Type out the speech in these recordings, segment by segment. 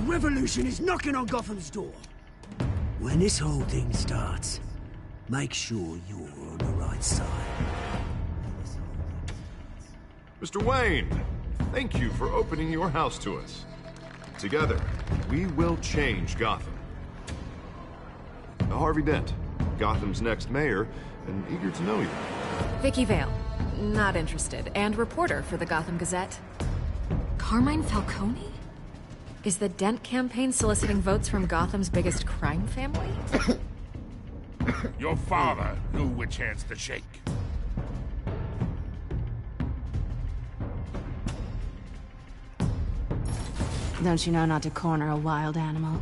revolution is knocking on Gotham's door. When this whole thing starts, make sure you're on the right side. Mr. Wayne, thank you for opening your house to us. Together, we will change Gotham. Harvey Dent, Gotham's next mayor, and eager to know you. Vicky Vale, not interested, and reporter for the Gotham Gazette. Carmine Falcone? Is the Dent campaign soliciting votes from Gotham's biggest crime family? Your father knew which hands to shake. Don't you know not to corner a wild animal?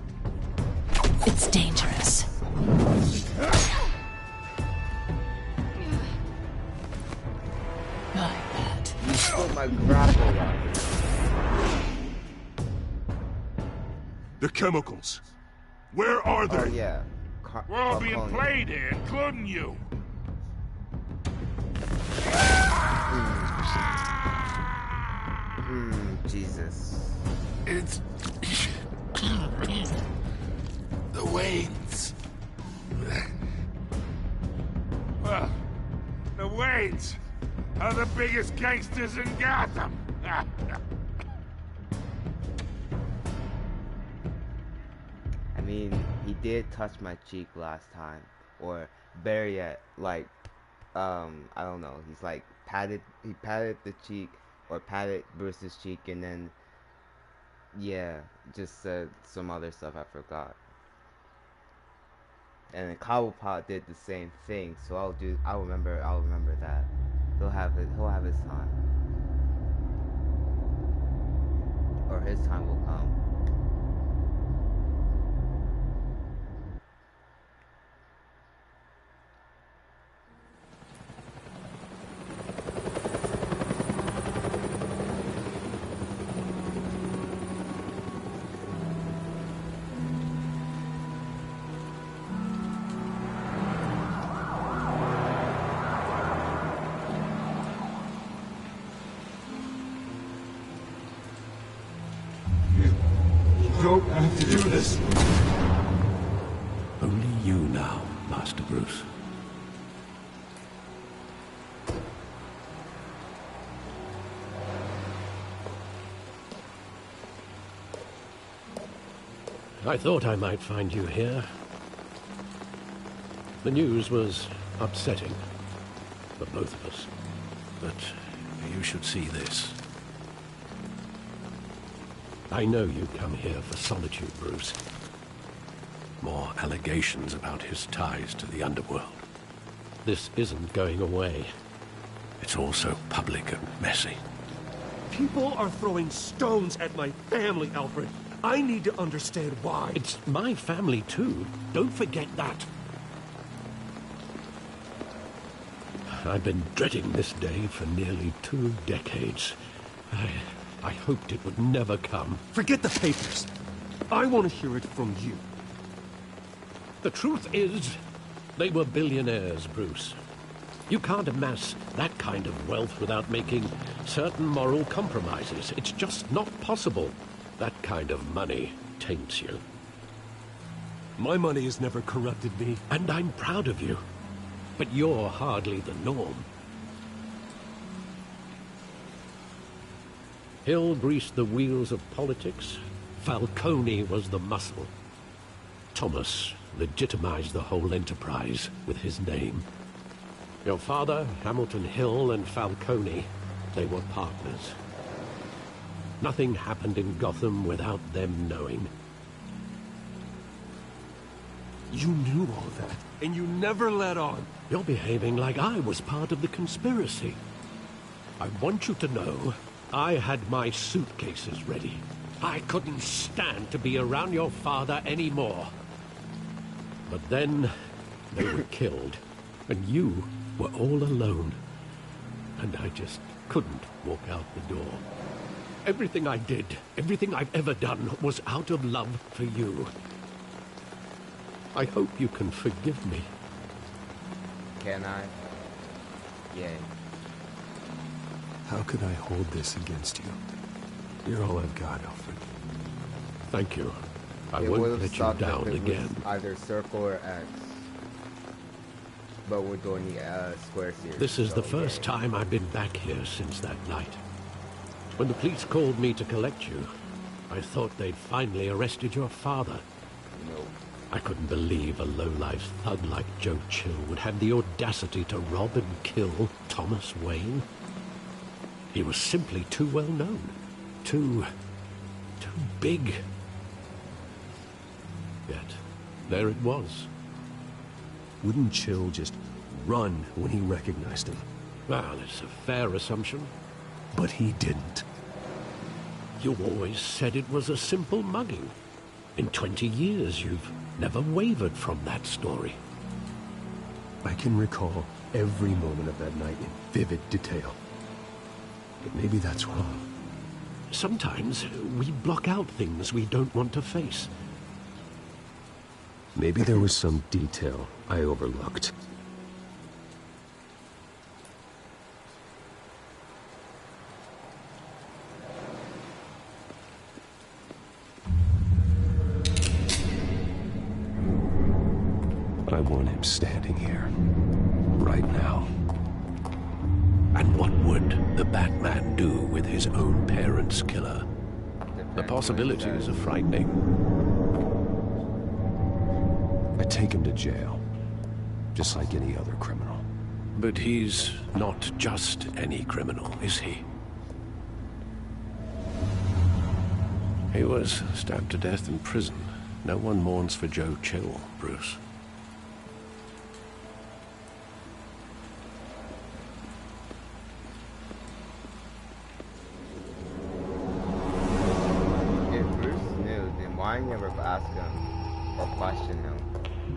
It's dangerous. I bet. You stole my grapple weapon. The chemicals. Where are they? Oh, yeah. We're all being played here, including you. Jesus. It's... the Waynes. Well, the Waynes are the biggest gangsters in Gotham. I mean, he did touch my cheek last time. Or better yet, like, I don't know. He's like, he patted the cheek, or patted Bruce's cheek, and then, yeah, just said some other stuff I forgot. And then Cobblepot did the same thing, so I'll remember that. He'll have his time. Or his time will come. Don't have to do this. Only you now, Master Bruce. I thought I might find you here. The news was upsetting for both of us. But you should see this. I know you come here for solitude, Bruce. More allegations about his ties to the underworld. This isn't going away. It's all so public and messy. People are throwing stones at my family, Alfred. I need to understand why. It's my family, too. Don't forget that. I've been dreading this day for nearly 2 decades. I hoped it would never come. Forget the papers. I want to hear it from you. The truth is, they were billionaires, Bruce. You can't amass that kind of wealth without making certain moral compromises. It's just not possible. That kind of money taints you. My money has never corrupted me. And I'm proud of you. But you're hardly the norm. Hill greased the wheels of politics. Falcone was the muscle. Thomas legitimized the whole enterprise with his name. Your father, Hamilton Hill, and Falcone, they were partners. Nothing happened in Gotham without them knowing. You knew all that, and you never let on. You're behaving like I was part of the conspiracy. I want you to know I had my suitcases ready. I couldn't stand to be around your father anymore. But then they were killed, and you were all alone. And I just couldn't walk out the door. Everything I did, everything I've ever done, was out of love for you. I hope you can forgive me. Can I? Yay. How could I hold this against you? You're all I've got, Alfred. Thank you. I It won't would've let you sucked if down it was again. either circle or X. But we're doing the square series. This is so the first yeah. time I've been back here since that night. When the police called me to collect you, I thought they'd finally arrested your father. Nope. I couldn't believe a low-life thug like Joe Chill would have the audacity to rob and kill Thomas Wayne. He was simply too well known. Too big. Yet, there it was. Wouldn't Chill just run when he recognized him? Well, it's a fair assumption. But he didn't. You always said it was a simple mugging. In 20 years, you've never wavered from that story. I can recall every moment of that night in vivid detail. But maybe that's wrong. Sometimes we block out things we don't want to face. Maybe there was some detail I overlooked. I want him standing here, right now. And what would the Batman do with his own parents' killer? The possibilities are frightening. I take him to jail, just like any other criminal. But he's not just any criminal, is he? He was stabbed to death in prison. No one mourns for Joe Chill, Bruce. If Bruce knew, then why never ask him or question him?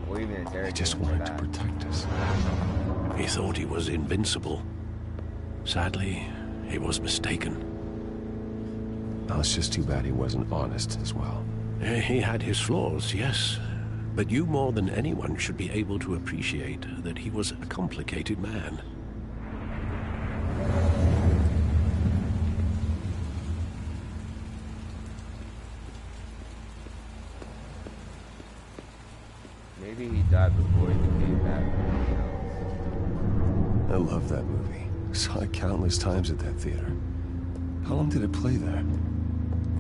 Or even interrogate He just him for wanted to that? protect us. He thought he was invincible. Sadly, he was mistaken. Oh, it's just too bad he wasn't honest as well. He had his flaws, yes. But you more than anyone should be able to appreciate that he was a complicated man. Maybe he died before he became Batman. Who knows? I love that movie. Saw it countless times at that theater. How long did it play there?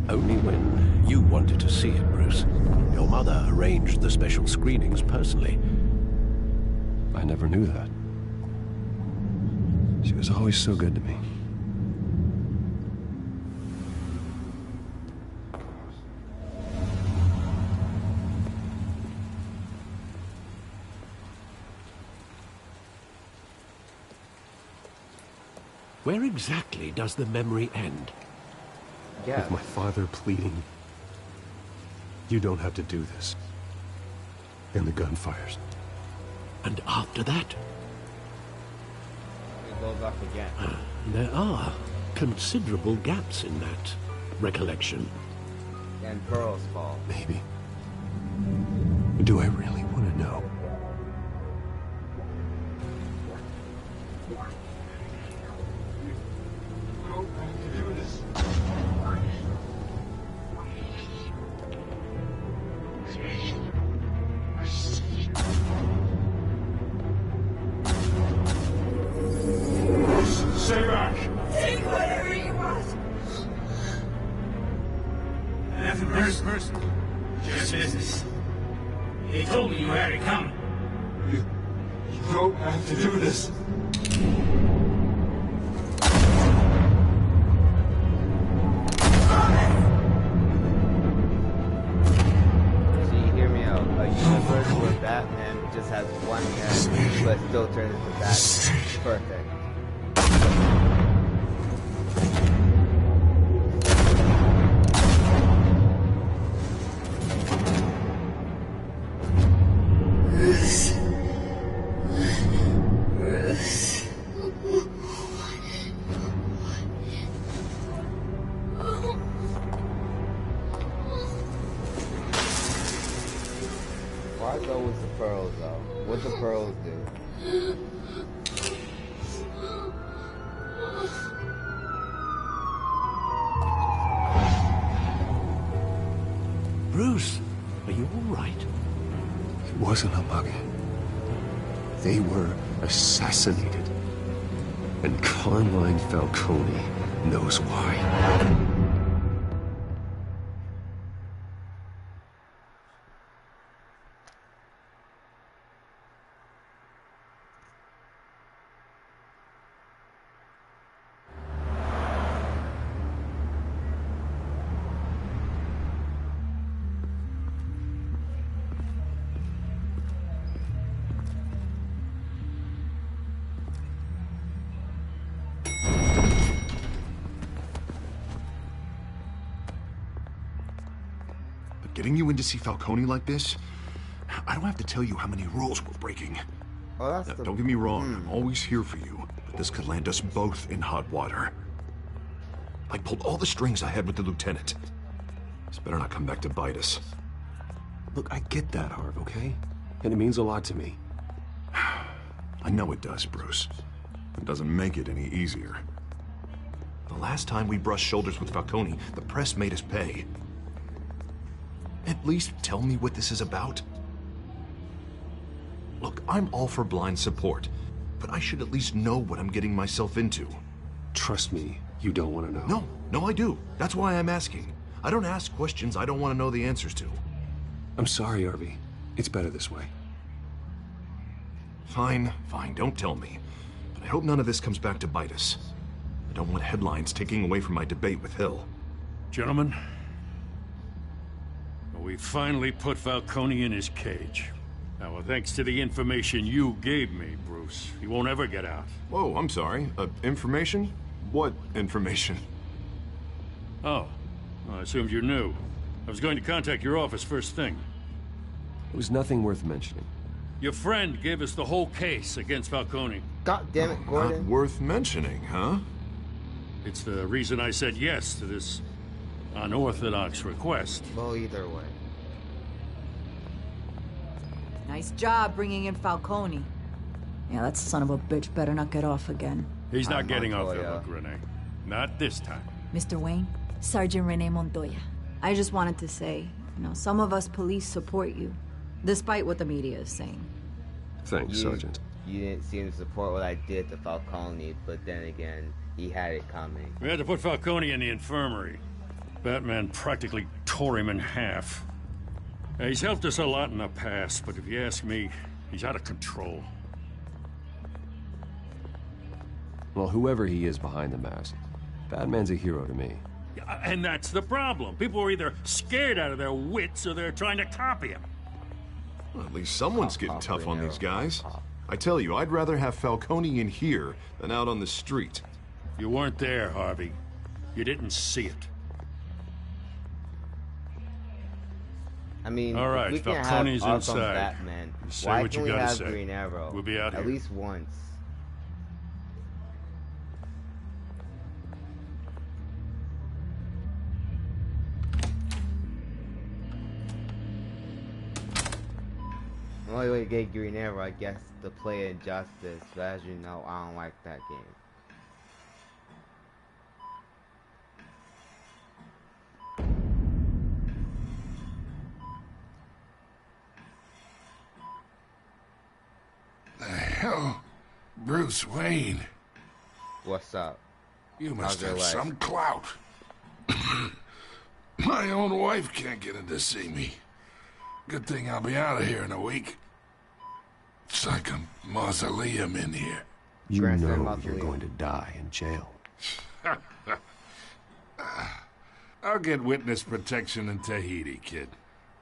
Only when you wanted to see it, Bruce. Your mother arranged the special screenings personally. I never knew that. She was always so good to me. Where exactly does the memory end? Yeah. With my father pleading, "You don't have to do this." And the gunfires. And after that, It goes off again. there are considerable gaps in that recollection. And Pearl's fall. Maybe. Do I really want to know? Stay back! Take whatever you want. Nothing personal. Just business. He told me you had it coming. You don't have to do this. See, hear me out. A universe where Batman just has one hand, but still turns into Batman. Perfect. Why go with the pearls though? What the pearls do? Bruce, are you all right? It wasn't a bug. They were assassinated. And Carmine Falcone knows why. Getting you in to see Falcone like this? I don't have to tell you how many rules we're breaking. Oh, that's Now, don't get me wrong, I'm always here for you, but this could land us both in hot water. I pulled all the strings I had with the lieutenant. This better not come back to bite us. Look, I get that, Harv, okay? And it means a lot to me. I know it does, Bruce. It doesn't make it any easier. The last time we brushed shoulders with Falcone, the press made us pay. At least tell me what this is about. Look, I'm all for blind support, but I should at least know what I'm getting myself into. Trust me, you don't want to know. No, I do. That's why I'm asking. I don't ask questions I don't want to know the answers to. I'm sorry, Harvey. It's better this way. Fine, don't tell me. But I hope none of this comes back to bite us. I don't want headlines taking away from my debate with Hill. Gentlemen, we finally put Falcone in his cage. Now, thanks to the information you gave me, Bruce, he won't ever get out. Whoa, I'm sorry. Information? What information? Oh, well, I assumed you knew. I was going to contact your office first thing. It was nothing worth mentioning. Your friend gave us the whole case against Falcone. God damn it, Gordon. Not worth mentioning, huh? It's the reason I said yes to this unorthodox request. Well, either way. Nice job bringing in Falcone. Yeah, that son of a bitch better not get off again. He's not getting off the hook, Renee. Not this time. Mr. Wayne, Sergeant Rene Montoya. I just wanted to say, some of us police support you, despite what the media is saying. Thanks, Sergeant. You didn't seem to support what I did to Falcone, but then again, he had it coming. We had to put Falcone in the infirmary. Batman practically tore him in half. He's helped us a lot in the past, but if you ask me, he's out of control. Well, whoever he is behind the mask, Batman's a hero to me. And that's the problem. People are either scared out of their wits or they're trying to copy him. Well, at least someone's getting tough on these guys. I tell you, I'd rather have Falcone in here than out on the street. You weren't there, Harvey. You didn't see it. I mean, all right, if we can Falcone's have inside. Batman, say why what can't you we gotta have say. Green Arrow? We'll be out at here. least once. The only way to get Green Arrow, I guess, to play Injustice, but as you know, I don't like that game. The hell? Bruce Wayne. What's up? You must How's your have life? some clout. My own wife can't get in to see me. Good thing I'll be out of here in a week. It's like a mausoleum in here. You Grand know Mausoleum. you're going to die in jail. I'll get witness protection in Tahiti, kid.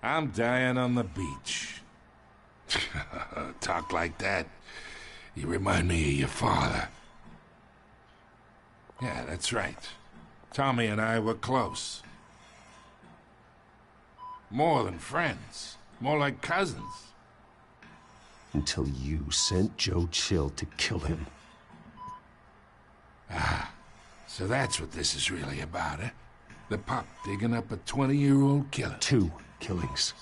I'm dying on the beach. Talk like that. You remind me of your father. Yeah, that's right. Tommy and I were close. More than friends. More like cousins. Until you sent Joe Chill to kill him. Ah, so that's what this is really about, eh? The pop digging up a 20-year-old killer. 2 killings,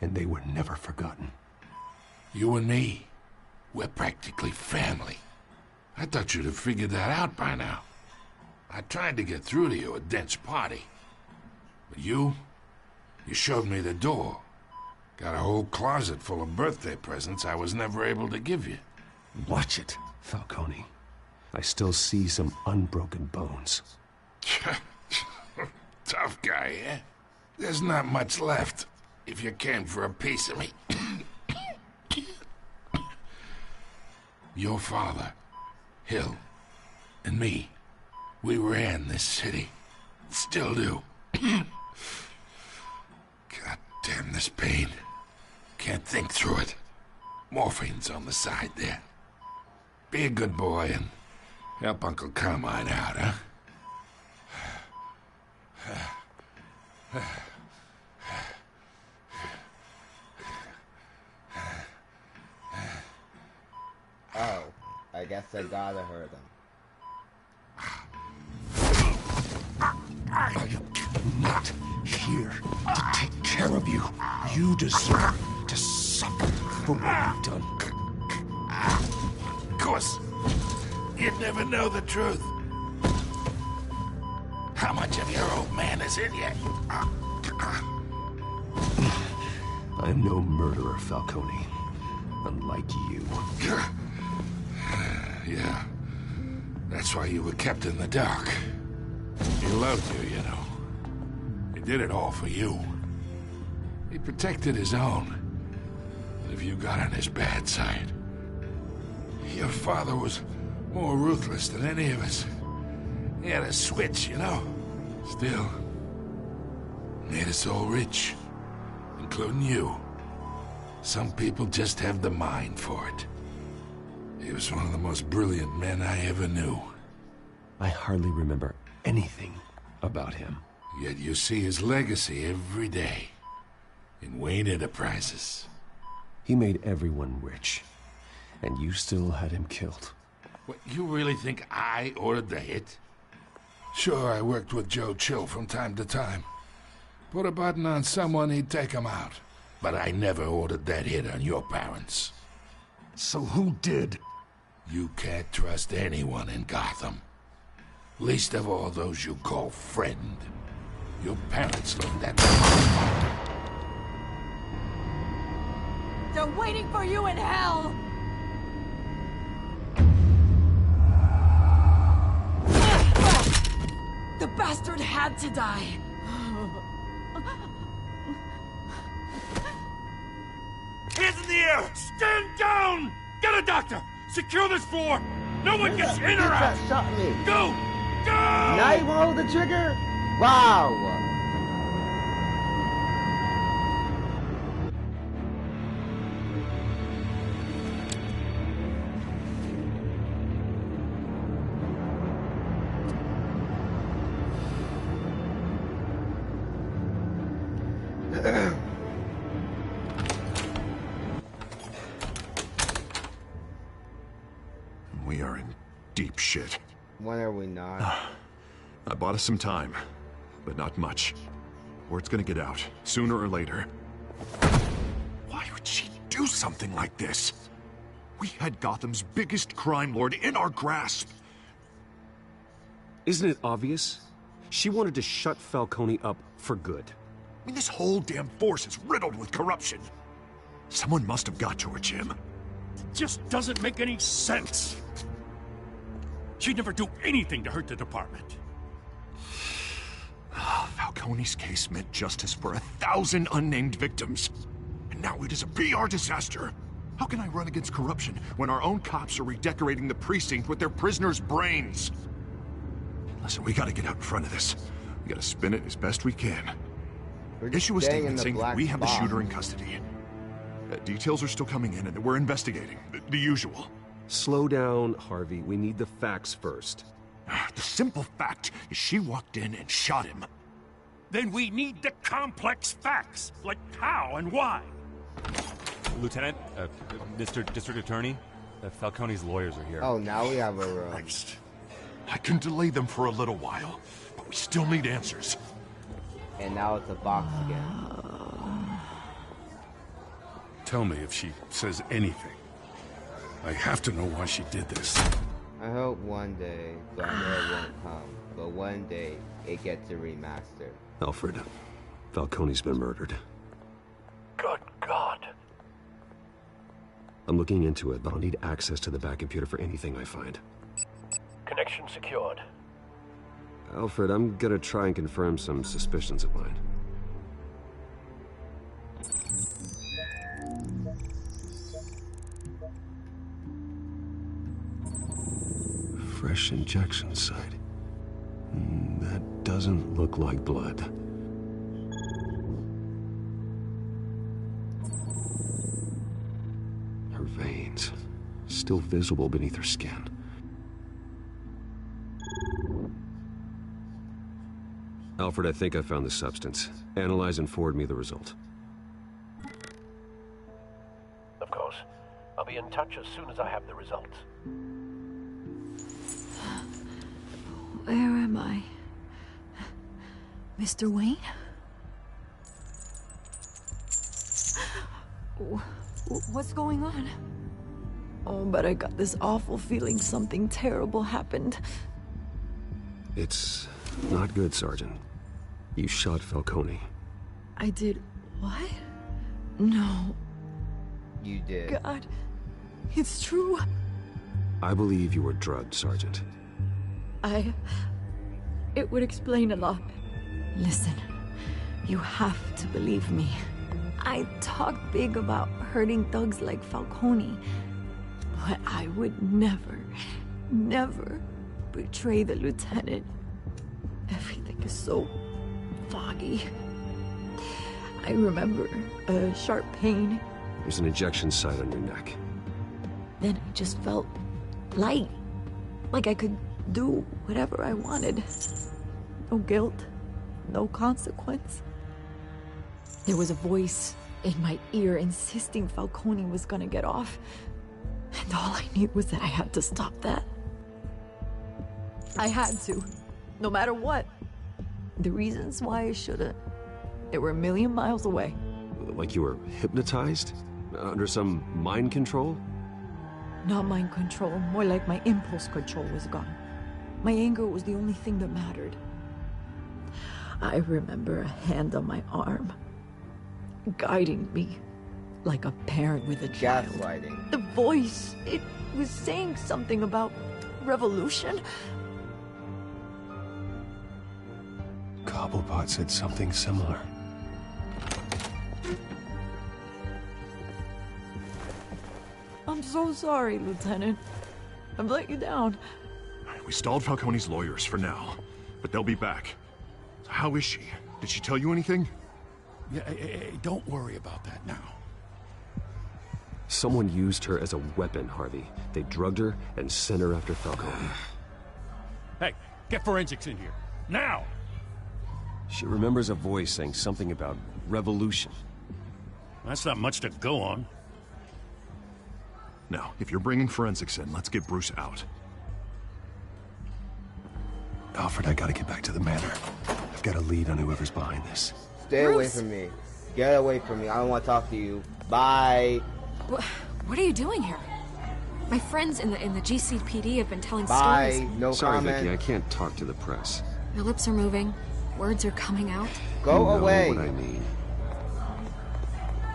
and they were never forgotten. You and me, we're practically family. I thought you'd have figured that out by now. I tried to get through to you at Dent's party. But you You showed me the door. Got a whole closet full of birthday presents I was never able to give you. Watch it, Falcone. I still see some unbroken bones. Tough guy, eh? There's not much left, if you came for a piece of me. Your father, Hill, and me, we ran this city. Still do. God damn this pain. Can't think through it. Morphine's on the side there. Be a good boy and help Uncle Carmine out, huh? Oh, I guess I gotta hurt him. I am not here to take care of you. You deserve to suffer for what you've done. Of course, you'd never know the truth. How much of your old man is in you? I'm no murderer, Falcone. Unlike you. Yeah. That's why you were kept in the dark. He loved you, you know. He did it all for you. He protected his own. But if you got on his bad side... Your father was more ruthless than any of us. He had a switch, you know. Still, made us all rich. Including you. Some people just have the mind for it. He was one of the most brilliant men I ever knew. I hardly remember anything about him. Yet you see his legacy every day. In Wayne Enterprises. He made everyone rich. And you still had him killed. What, you really think I ordered the hit? Sure, I worked with Joe Chill from time to time. Put a button on someone, he'd take him out. But I never ordered that hit on your parents. So who did? You can't trust anyone in Gotham. Least of all those you call friend. Your parents looked at me. They're waiting for you in hell! The bastard had to die. Hands in the air! Stand down! Get a doctor! Secure this floor! No one gets in or out! Shot me. Go! Go! Now you wanna hold the trigger? Wow! We are in deep shit. When are we not? I bought us some time, but not much. Word's gonna get out, sooner or later. Why would she do something like this? We had Gotham's biggest crime lord in our grasp. Isn't it obvious? She wanted to shut Falcone up for good. I mean, this whole damn force is riddled with corruption. Someone must have got to her, Jim. Just doesn't make any sense. She'd never do anything to hurt the department. Falcone's case meant justice for 1,000 unnamed victims. And now it is a PR disaster. How can I run against corruption when our own cops are redecorating the precinct with their prisoners' brains? Listen, we gotta get out in front of this. We gotta spin it as best we can. Issue a statement saying that we have the shooter in custody. Details are still coming in and we're investigating. The usual. Slow down, Harvey. We need the facts first. The simple fact is she walked in and shot him. Then we need the complex facts, like how and why. Lieutenant, Mr. District Attorney, Falcone's lawyers are here. Oh, now we have a room. Christ. I can delay them for a little while, but we still need answers. And now it's a box again. Tell me if she says anything. I have to know why she did this. I hope one day, but I know it won't come. But one day, it gets a remaster. Alfred, Falcone's been murdered. Good God. I'm looking into it, but I'll need access to the back computer for anything I find. Connection secured. Alfred, I'm gonna try and confirm some suspicions of mine. Fresh injection site. That doesn't look like blood. Her veins, still visible beneath her skin. Alfred, I think I found the substance. Analyze and forward me the result. Of course. I'll be in touch as soon as I have the results. Where am I? Mr. Wayne? What's going on? Oh, but I got this awful feeling something terrible happened. It's not good, Sergeant. You shot Falcone. I did what? No. You did. God, it's true. I believe you were drugged, Sergeant. It would explain a lot. Listen, you have to believe me. I talk big about hurting thugs like Falcone, but I would never, never betray the lieutenant. Everything is so foggy. I remember a sharp pain. There's an injection site on your neck. Then I just felt light, like I could do whatever I wanted. No guilt, no consequence. There was a voice in my ear insisting Falcone was gonna get off. And all I knew was that I had to stop that. I had to, no matter what. The reasons why I shouldn't, they were a million miles away. Like you were hypnotized? Under some mind control? Not mind control, more like my impulse control was gone. My anger was the only thing that mattered. I remember a hand on my arm, guiding me like a parent with a child. Gaslighting. The voice, it was saying something about revolution. Cobblepot said something similar. I'm so sorry, Lieutenant. I've let you down. We stalled Falcone's lawyers for now, but they'll be back. How is she? Did she tell you anything? Yeah, hey, don't worry about that now. Someone used her as a weapon, Harvey. They drugged her and sent her after Falcone. Hey, get forensics in here. Now! She remembers a voice saying something about revolution. That's not much to go on. Now, if you're bringing forensics in, let's get Bruce out. Alfred, I gotta get back to the manor. I've got a lead on whoever's behind this. Stay away from me. Get away from me. I don't want to talk to you. Bye. What are you doing here? My friends in the GCPD have been telling Bye. stories. No Sorry, comment. Vicky, I can't talk to the press. My lips are moving. Words are coming out. Go away. You know what I mean.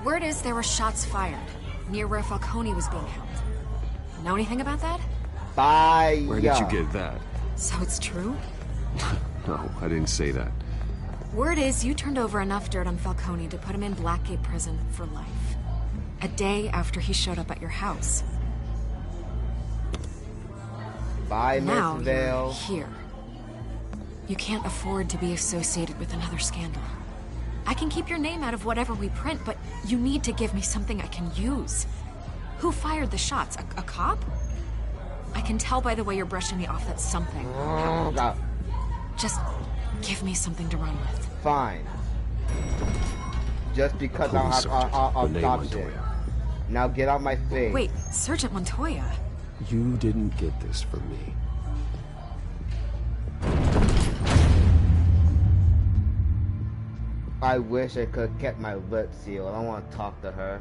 Word is there were shots fired near where Falcone was being held. Know anything about that? Bye. Where did you get that? So it's true? No, I didn't say that. Word is you turned over enough dirt on Falcone to put him in Blackgate Prison for life. A day after he showed up at your house. Bye, Now Miss you're Vale. here. You can't afford to be associated with another scandal. I can keep your name out of whatever we print, but you need to give me something I can use. Who fired the shots? A cop? I can tell by the way you're brushing me off that something happened. God. Just give me something to run with. Fine. Just because Police I'll Sergeant stop Renee shit. Montoya. Now get out my face. Wait, Sergeant Montoya? You didn't get this from me. I wish I could have kept my lips sealed. I don't want to talk to her.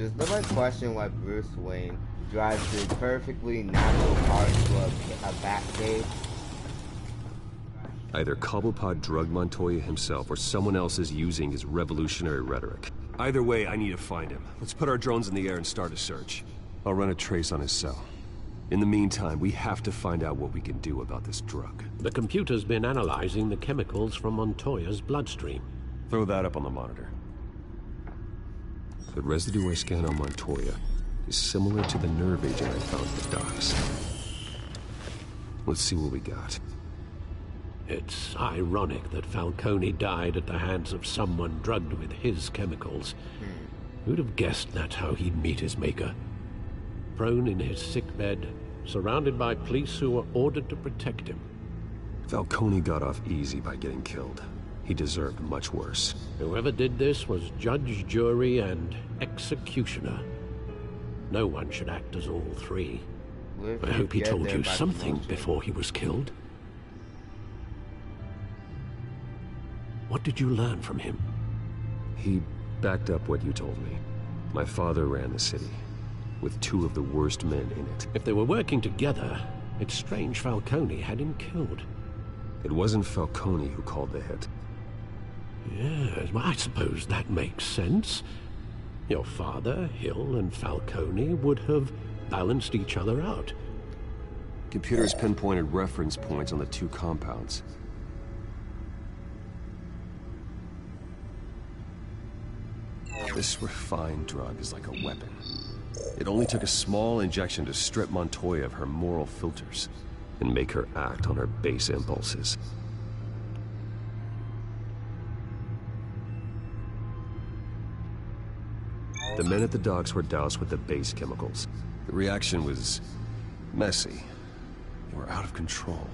Just let me question why Bruce Wayne drives his perfectly natural car to a bat cave. Either Cobblepot drugged Montoya himself or someone else is using his revolutionary rhetoric. Either way, I need to find him. Let's put our drones in the air and start a search. I'll run a trace on his cell. In the meantime, we have to find out what we can do about this drug. The computer's been analyzing the chemicals from Montoya's bloodstream. Throw that up on the monitor. The residue I scan on Montoya is similar to the nerve agent I found at the docks. Let's see what we got. It's ironic that Falcone died at the hands of someone drugged with his chemicals. Who'd have guessed that's how he'd meet his maker? Prone in his sickbed, surrounded by police who were ordered to protect him. Falcone got off easy by getting killed. He deserved much worse. Whoever did this was judge, jury, and executioner. No one should act as all three. I hope he told you something before he was killed. What did you learn from him? He backed up what you told me. My father ran the city, with two of the worst men in it. If they were working together, it's strange Falcone had him killed. It wasn't Falcone who called the hit. Yes, well, I suppose that makes sense. Your father, Hill, and Falcone would have balanced each other out. Computers pinpointed reference points on the two compounds. This refined drug is like a weapon. It only took a small injection to strip Montoya of her moral filters and make her act on her base impulses. The men at the docks were doused with the base chemicals. The reaction was messy. They were out of control.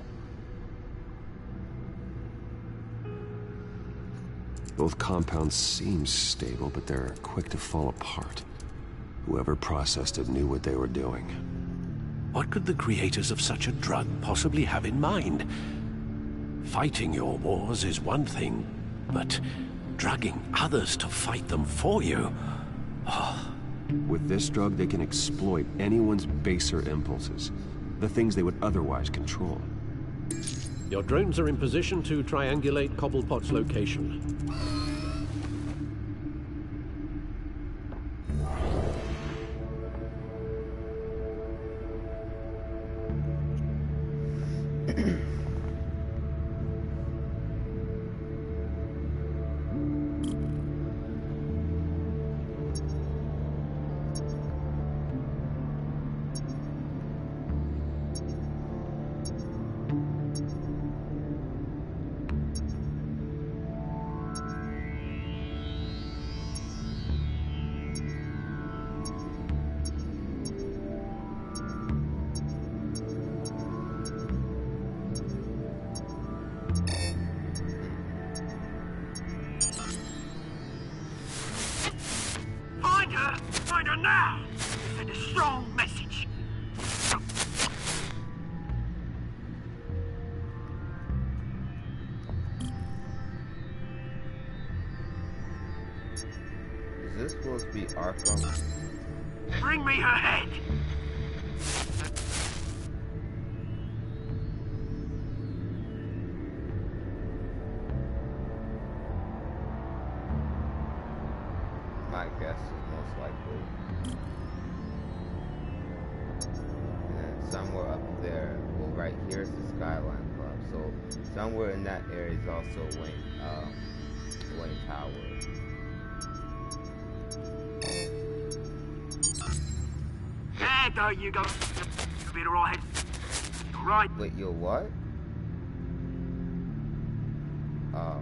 Both compounds seem stable, but they're quick to fall apart. Whoever processed it knew what they were doing. What could the creators of such a drug possibly have in mind? Fighting your wars is one thing, but drugging others to fight them for you... Oh. With this drug, they can exploit anyone's baser impulses, the things they would otherwise control. Your drones are in position to triangulate Cobblepot's location. Find her now! Send a strong message. Is this supposed to be Arkham? Bring me her head! My guess is most likely. And then somewhere up there, well, right here is the Skyline Club. So somewhere in that area is also Wayne Tower. There you go. You'll be alright. Right. Wait, yo, what? Oh.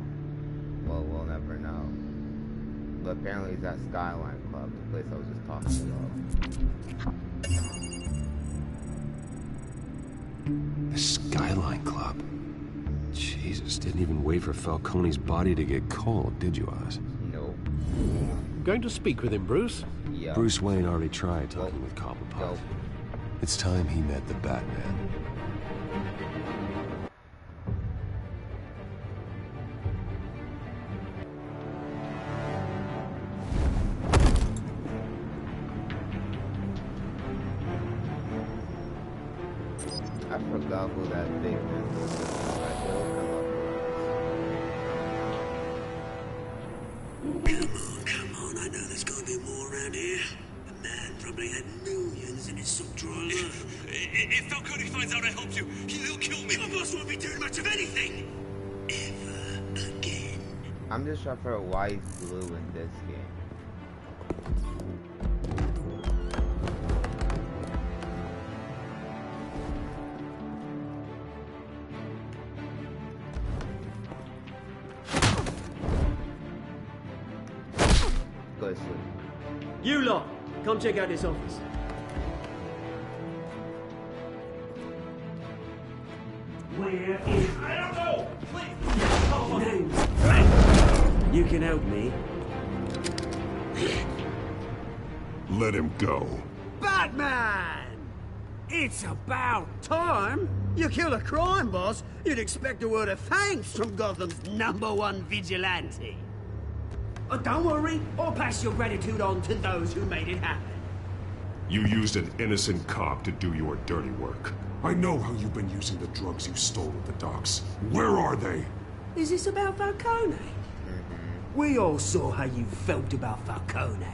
Well, we'll never know. But apparently it's that Skyline Club, the place I was just talking about. The Skyline Club? Jesus, didn't even wait for Falcone's body to get cold, did you, Oz? No. Going to speak with him, Bruce? Yeah. Bruce Wayne already tried talking with Cobblepot. It's time he met the Batman. I forgot who that big man was. Come on, I know there's gotta be more around here. The man probably had millions in his sub-dry life. If Falcone finds out I helped you, he'll kill me. Your boss won't be doing much of anything. Ever again. I'm just trying to figure out why he's blue in this game. Go to sleep. You lot, come check out this office. Where is... I don't know! Please! You can help me. Let him go. Batman! It's about time. You kill a crime boss, you'd expect a word of thanks from Gotham's #1 vigilante. Oh, don't worry, I'll pass your gratitude on to those who made it happen. You used an innocent cop to do your dirty work. I know how you've been using the drugs you stole at the docks. Where are they? Is this about Falcone? We all saw how you felt about Falcone.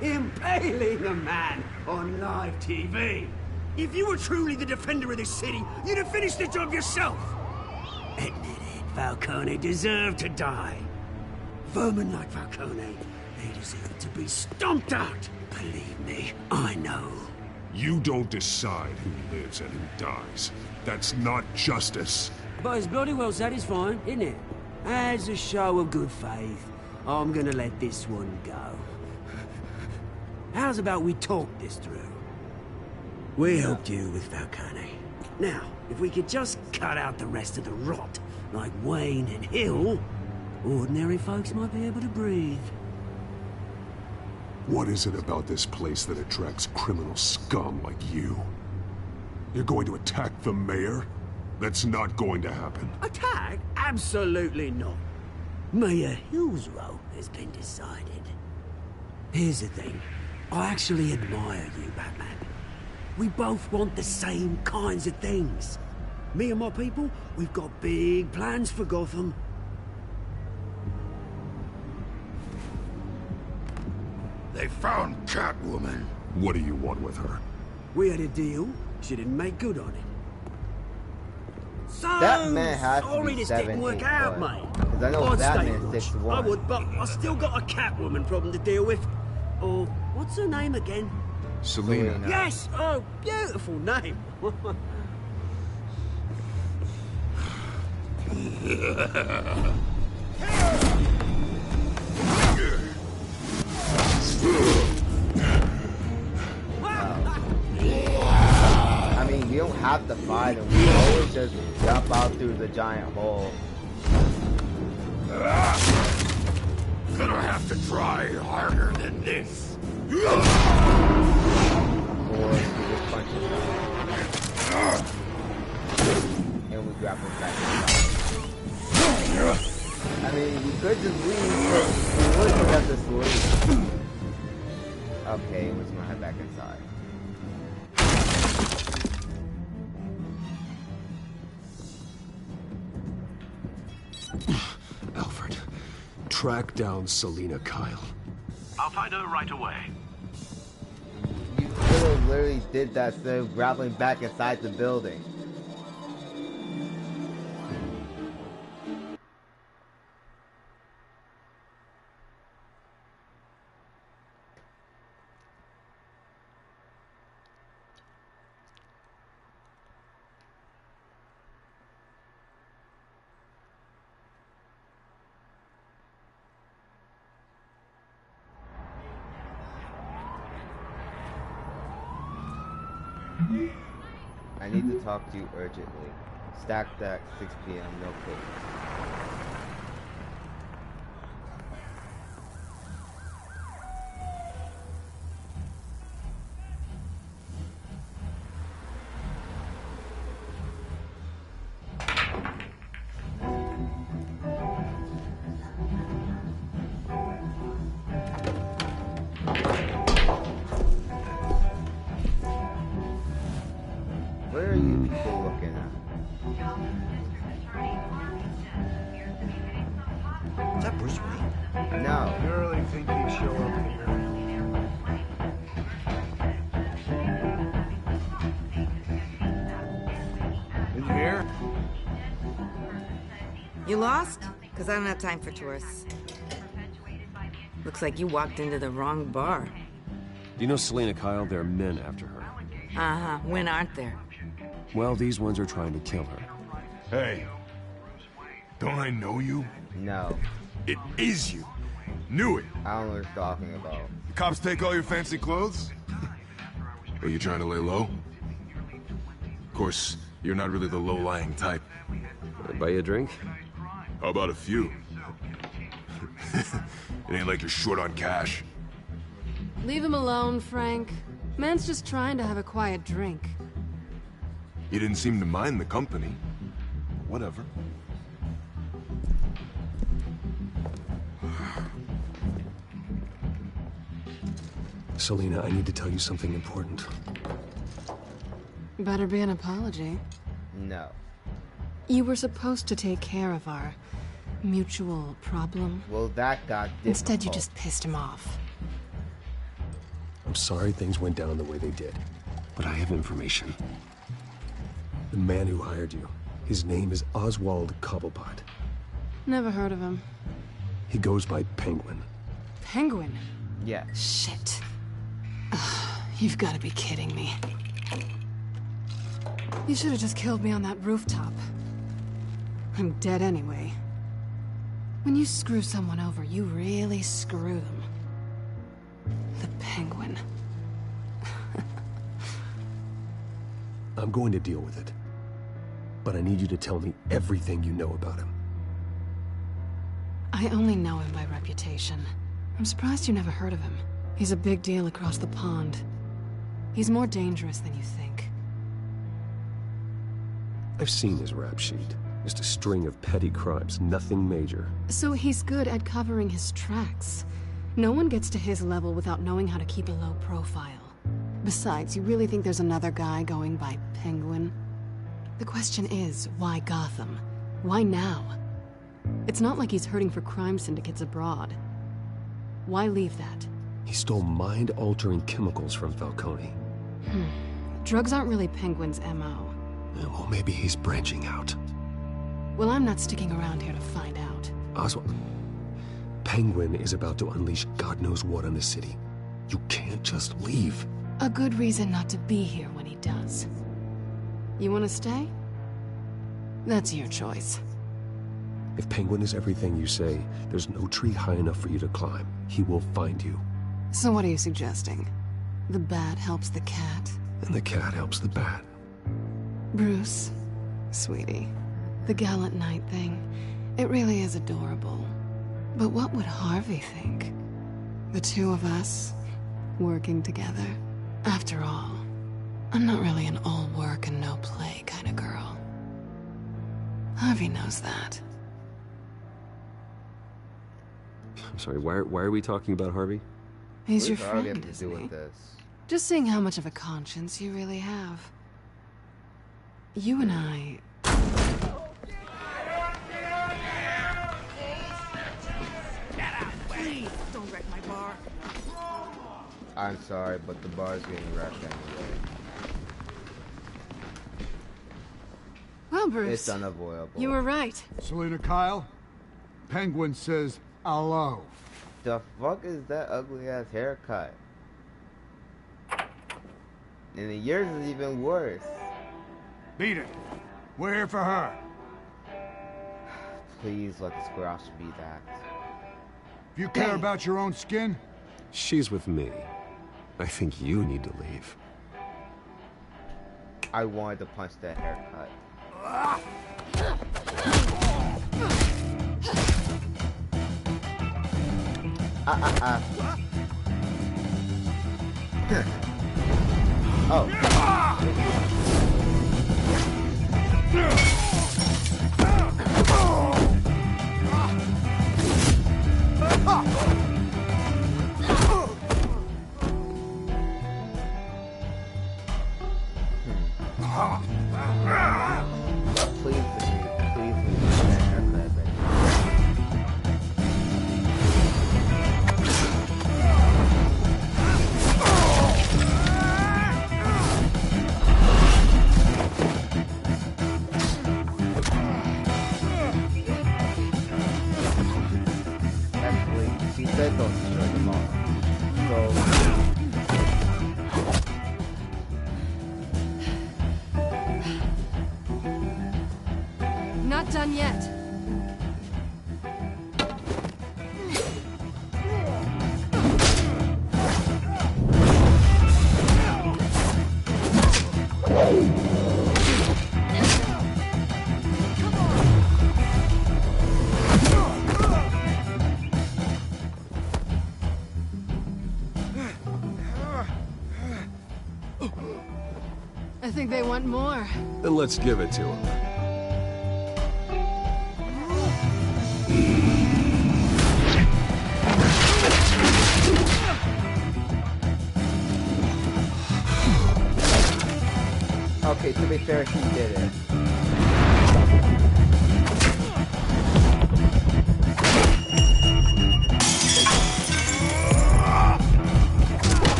Impaling a man on live TV. If you were truly the defender of this city, you'd have finished the job yourself. Admit it, Falcone deserved to die. Vermin like Falcone, they deserve to be stomped out. Believe me, I know. You don't decide who lives and who dies. That's not justice. But it's bloody well satisfying, isn't it? As a show of good faith, I'm gonna let this one go. How's about we talk this through? We helped you with Falcone. Now, if we could just cut out the rest of the rot, like Wayne and Hill, ordinary folks might be able to breathe. What is it about this place that attracts criminal scum like you? You're going to attack the mayor? That's not going to happen. Attack? Absolutely not. Mayor Hill's role has been decided. Here's the thing. I actually admire you, Batman. We both want the same kinds of things. Me and my people, we've got big plans for Gotham. They found Catwoman. What do you want with her? We had a deal. She didn't make good on it. So That man has to sorry be this 7'8", didn't work out, mate. Because I know I'd Batman's stay 6'1". I would, but I still got a Catwoman problem to deal with. Or what's her name again? Selina. Yes! Oh, beautiful name. I mean, we don't have to fight him. We always just jump out through the giant hole. Gonna have to try harder than this. Or we just punch him down. And we grab him back inside. I mean, we could just leave, but we would have to sleep. Okay, we're just gonna head back inside. Alfred, track down Selina Kyle. I'll find her right away. You could have literally did that instead of grappling back inside the building. I need to talk to you urgently. Stack that 6 p.m. No case. Where are cool looking at. Is that Bruce Wayne? No. You really think he'd show up here? In here? You lost? Because I don't have time for tourists. Looks like you walked into the wrong bar. Do you know Selena Kyle? There are men after her. Uh-huh. When aren't there? Well, these ones are trying to kill her. Hey. Don't I know you? No. It is you. Knew it. I don't know what you're talking about. The cops take all your fancy clothes? Are you trying to lay low? Of course, you're not really the low-lying type. Can I buy you a drink? How about a few? It ain't like you're short on cash. Leave him alone, Frank. Man's just trying to have a quiet drink. You didn't seem to mind the company. Whatever. Selena, I need to tell you something important. Better be an apology. No. You were supposed to take care of our mutual problem. Well, that got difficult. Instead, you just pissed him off. I'm sorry things went down the way they did, but I have information. The man who hired you, his name is Oswald Cobblepot. Never heard of him. He goes by Penguin. Penguin? Yeah. Shit. You've got to be kidding me. You should have just killed me on that rooftop. I'm dead anyway. When you screw someone over, you really screw them. The Penguin. I'm going to deal with it. But I need you to tell me everything you know about him. I only know him by reputation. I'm surprised you never heard of him. He's a big deal across the pond. He's more dangerous than you think. I've seen his rap sheet. Just a string of petty crimes, nothing major. So he's good at covering his tracks. No one gets to his level without knowing how to keep a low profile. Besides, you really think there's another guy going by Penguin? The question is, why Gotham? Why now? It's not like he's hurting for crime syndicates abroad. Why leave that? He stole mind-altering chemicals from Falcone. Drugs aren't really Penguin's M.O. Well, maybe he's branching out. Well, I'm not sticking around here to find out. Oswald, Penguin is about to unleash God knows what on the city. You can't just leave. A good reason not to be here when he does. You want to stay? That's your choice. If Penguin is everything you say, there's no tree high enough for you to climb. He will find you. So what are you suggesting? The bat helps the cat? And the cat helps the bat. Bruce, sweetie, the gallant knight thing, it really is adorable. But what would Harvey think? The two of us, working together. After all, I'm not really an all work and no play kind of girl. Harvey knows that. I'm sorry, why are we talking about Harvey? He's your What does Harvey friend, have to do isn't he? with this? Just seeing how much of a conscience you really have. You and I... Please, don't wreck my bar. I'm sorry, but the bar's getting wrecked anyway. Well, Bruce, It's unavoidable. you were right. Selena Kyle? Penguin says hello. The fuck is that ugly ass haircut? And the yours is even worse. Beat it. We're here for her. Please let the squash be that. If you care about your own skin, She's with me. I think you need to leave. I wanted to punch that haircut. Please, please leave that haircut, baby. Actually, she said don't destroy them all. So. Not done yet. I think they want more. Then let's give it to them. Okay, to be fair, he did it.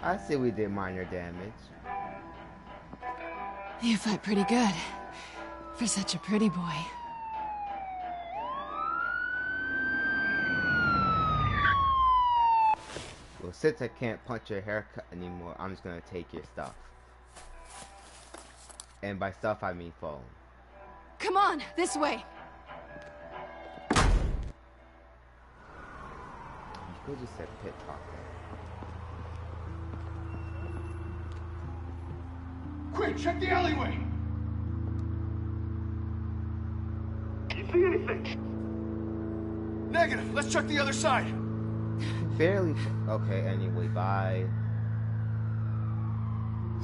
I see we did minor damage. You fight pretty good. For such a pretty boy. Well, since I can't punch your haircut anymore, I'm just gonna take your stuff. And by stuff, I mean phone. Come on, this way. You could just said pit talk. Quick, check the alleyway! You see anything? Negative. Let's check the other side. Barely. Okay, anyway, bye.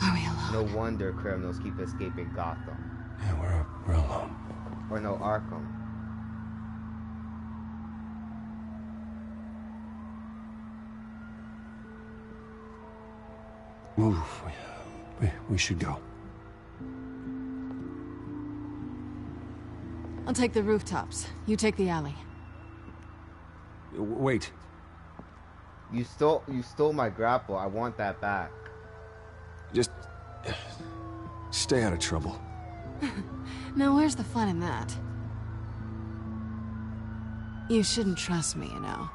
Are we alone? No wonder criminals keep escaping Gotham. Yeah, we're alone. Or no, Arkham. Move. We should go. I'll take the rooftops. You take the alley. Wait. You stole my grapple. I want that back. Just stay out of trouble. Now where's the fun in that? You shouldn't trust me, you know.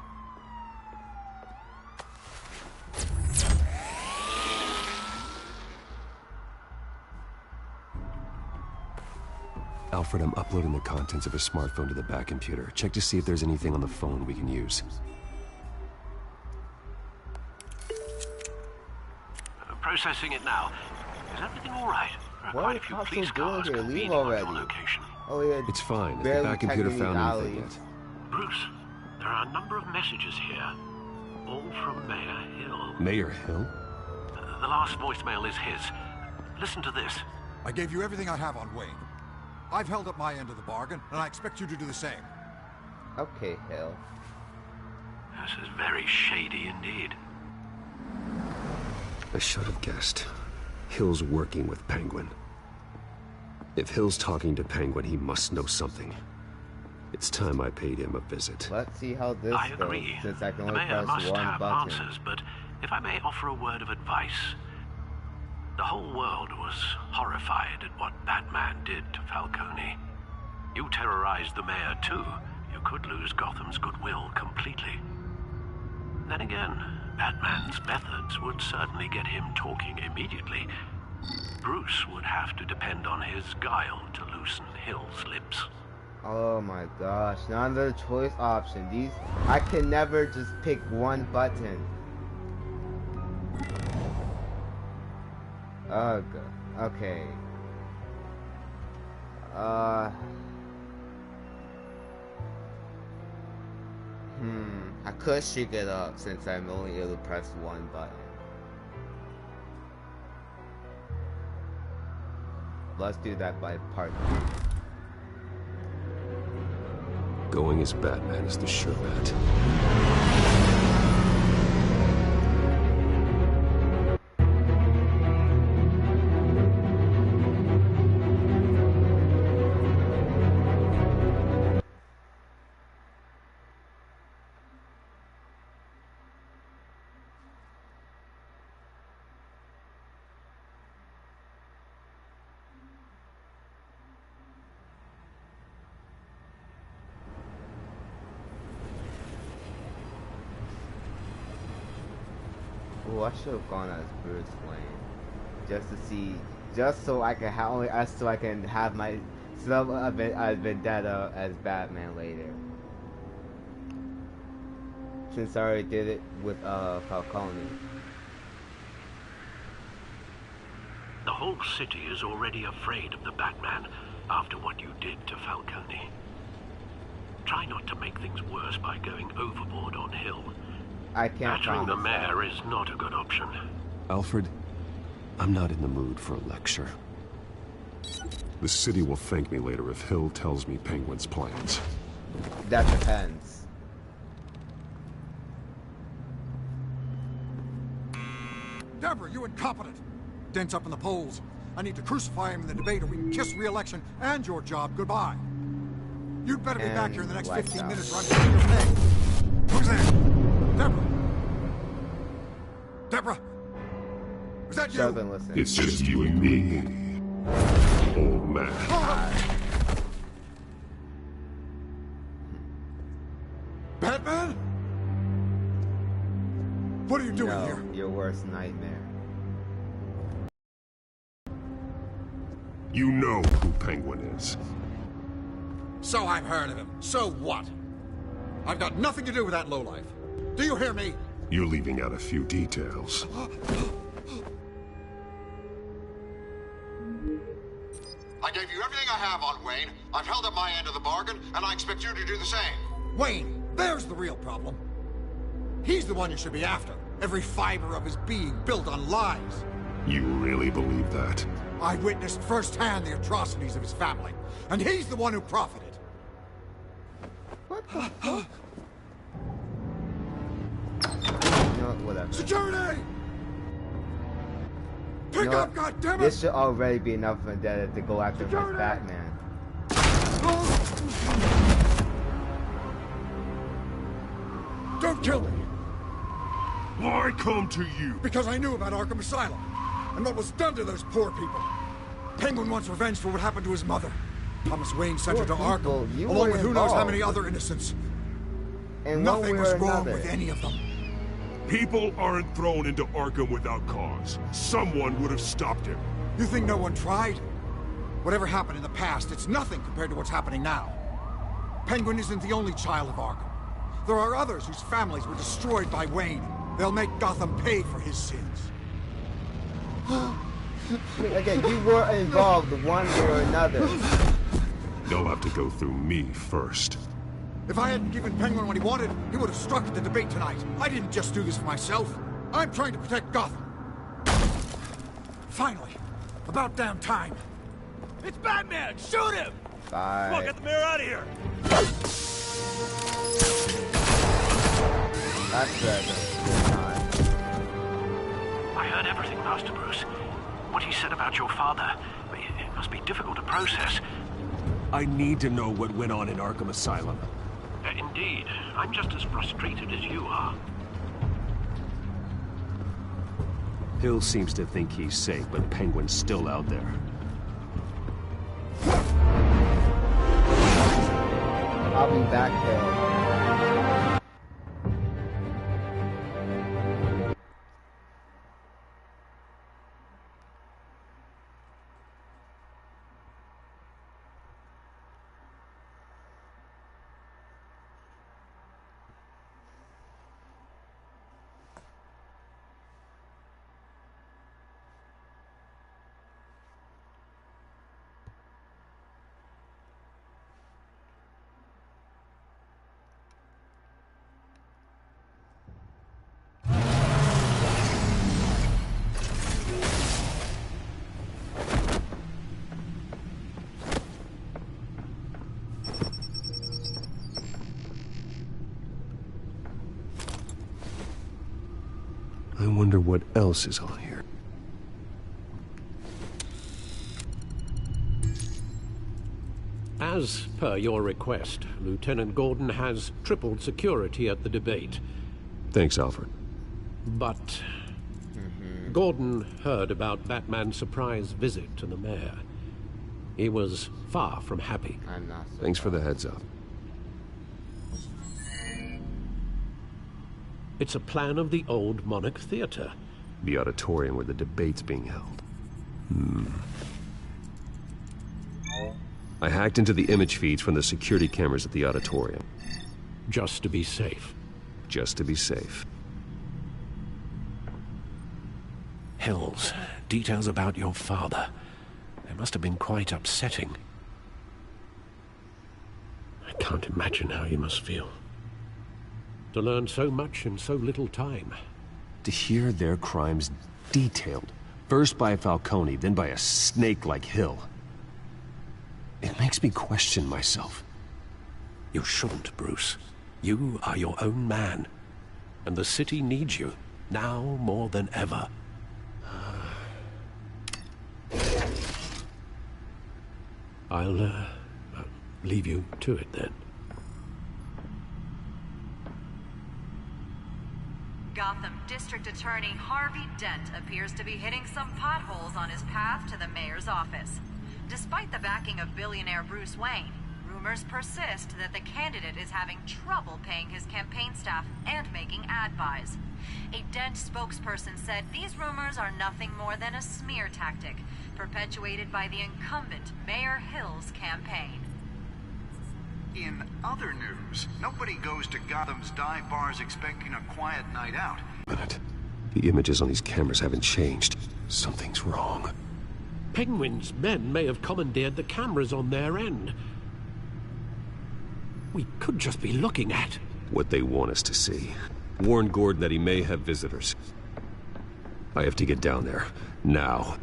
Alfred, I'm uploading the contents of a smartphone to the back computer. Check to see if there's anything on the phone we can use. Processing it now. Is everything all right? What is Cop so doing here? Leave already. Oh yeah. It's fine. If the back computer found anything yet. Bruce, there are a number of messages here. All from Mayor Hill. Mayor Hill? The last voicemail is his. Listen to this. I gave you everything I have on Wayne. I've held up my end of the bargain, and I expect you to do the same. Okay, Hill. This is very shady indeed. I should have guessed. Hill's working with Penguin. If Hill's talking to Penguin, he must know something. It's time I paid him a visit. Let's see how this I goes, agree. since I can The only mayor press must one have button. answers, but if I may offer a word of advice. The whole world was horrified at what Batman did to Falcone. You terrorized the mayor too. You could lose Gotham's goodwill completely. Then again, Batman's methods would certainly get him talking immediately. Bruce would have to depend on his guile to loosen Hill's lips. Oh my gosh, not another choice option. I can never just pick one button. Oh god. Okay. I could shake it up since I'm only able to press one button. Let's do that by part 3. Going as Batman is the sure bet. Oh, I should have gone as Bruce Wayne, just to see, just so I can have my self vendetta as Batman later. Since I already did it with Falcone. The whole city is already afraid of the Batman after what you did to Falcone. Try not to make things worse by going overboard on Hill. I can't Battering the mayor is not a good option. Alfred, I'm not in the mood for a lecture. The city will thank me later if Hill tells me Penguin's plans. That depends. Deborah, you incompetent! Dent's up in the polls. I need to crucify him in the debate or we can kiss re-election and your job goodbye. You'd better be back here in the next 15 minutes or I'm taking your pay. Who's there? Deborah? Deborah? Was that you? It's just you and me, old man. Batman? What are you doing here? Your worst nightmare. You know who Penguin is. So I've heard of him. So what? I've got nothing to do with that lowlife. Do you hear me? You're leaving out a few details. I gave you everything I have on Wayne. I've held up my end of the bargain, and I expect you to do the same. Wayne, there's the real problem. He's the one you should be after. Every fiber of his being built on lies. You really believe that? I witnessed firsthand the atrocities of his family, and he's the one who profited. What the fuck? No, whatever. Security! Pick up, goddammit! This should already be enough vendetta to go after my Batman. Don't kill me! Why come to you? Because I knew about Arkham Asylum, and what was done to those poor people. Penguin wants revenge for what happened to his mother. Thomas Wayne sent her to Arkham, along with who knows how many other innocents. And nothing was wrong with any of them. People aren't thrown into Arkham without cause. Someone would have stopped him. You think no one tried? Whatever happened in the past, it's nothing compared to what's happening now. Penguin isn't the only child of Arkham. There are others whose families were destroyed by Wayne. They'll make Gotham pay for his sins. Again, you were involved one way or another. They'll have to go through me first. If I hadn't given Penguin what he wanted, he would have struck at the debate tonight. I didn't just do this for myself. I'm trying to protect Gotham. Finally. About damn time. It's Batman! Shoot him! Bye. Come on, get the mayor out of here! That's good. I heard everything, Master Bruce. What he said about your father, it must be difficult to process. I need to know what went on in Arkham Asylum. Indeed. I'm just as frustrated as you are. Hill seems to think he's safe, but Penguin's still out there. I'll be back, Hill. wonder what else is on here. As per your request, Lieutenant Gordon has tripled security at the debate. Thanks, Alfred. But Gordon heard about Batman's surprise visit to the mayor. He was far from happy. I'm not so Thanks for the heads up. It's a plan of the old Monarch Theater. The auditorium where the debate's being held. I hacked into the image feeds from the security cameras at the auditorium. Just to be safe. Just to be safe. Hills, details about your father. They must have been quite upsetting. I can't imagine how you must feel. To learn so much in so little time. To hear their crimes detailed, first by Falcone, then by a snake like Hill. It makes me question myself. You shouldn't, Bruce. You are your own man. And the city needs you, now more than ever. I'll leave you to it then. Gotham District Attorney Harvey Dent appears to be hitting some potholes on his path to the mayor's office. Despite the backing of billionaire Bruce Wayne, rumors persist that the candidate is having trouble paying his campaign staff and making ad buys. A Dent spokesperson said these rumors are nothing more than a smear tactic, perpetuated by the incumbent Mayor Hill's campaign. In other news, nobody goes to Gotham's dive bars expecting a quiet night out. The images on these cameras haven't changed. Something's wrong. Penguin's men may have commandeered the cameras on their end. We could just be looking at what they want us to see. Warn Gordon that he may have visitors. I have to get down there. Now.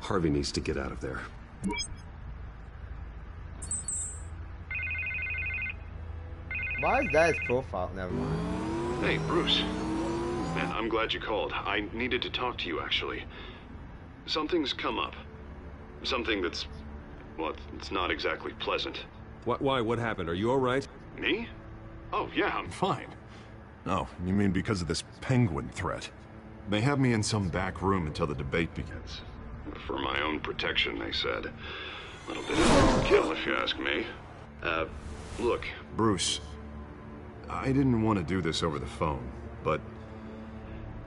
Harvey needs to get out of there. Why is that his profile? Never mind. Hey, Bruce. Man, I'm glad you called. I needed to talk to you, actually. Something's come up. Something that's... well, it's not exactly pleasant. Why? What happened? Are you all right? Me? Oh, yeah, I'm fine. Oh, you mean because of this penguin threat? They have me in some back room until the debate begins. For my own protection, they said. A little bit of overkill, if you ask me. Look, Bruce, I didn't want to do this over the phone, but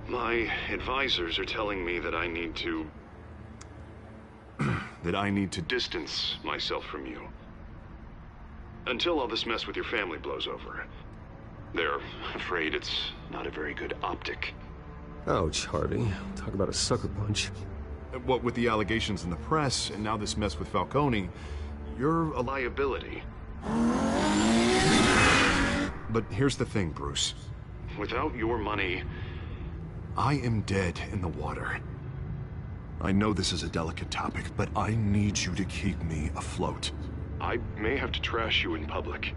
my advisors are telling me that I need to... that I need to distance myself from you. Until all this mess with your family blows over. They're afraid it's not a very good optic. Ouch, Harvey. Talk about a sucker punch. What with the allegations in the press, and now this mess with Falcone, you're a liability. But here's the thing, Bruce. Without your money, I am dead in the water. I know this is a delicate topic, but I need you to keep me afloat. I may have to trash you in public,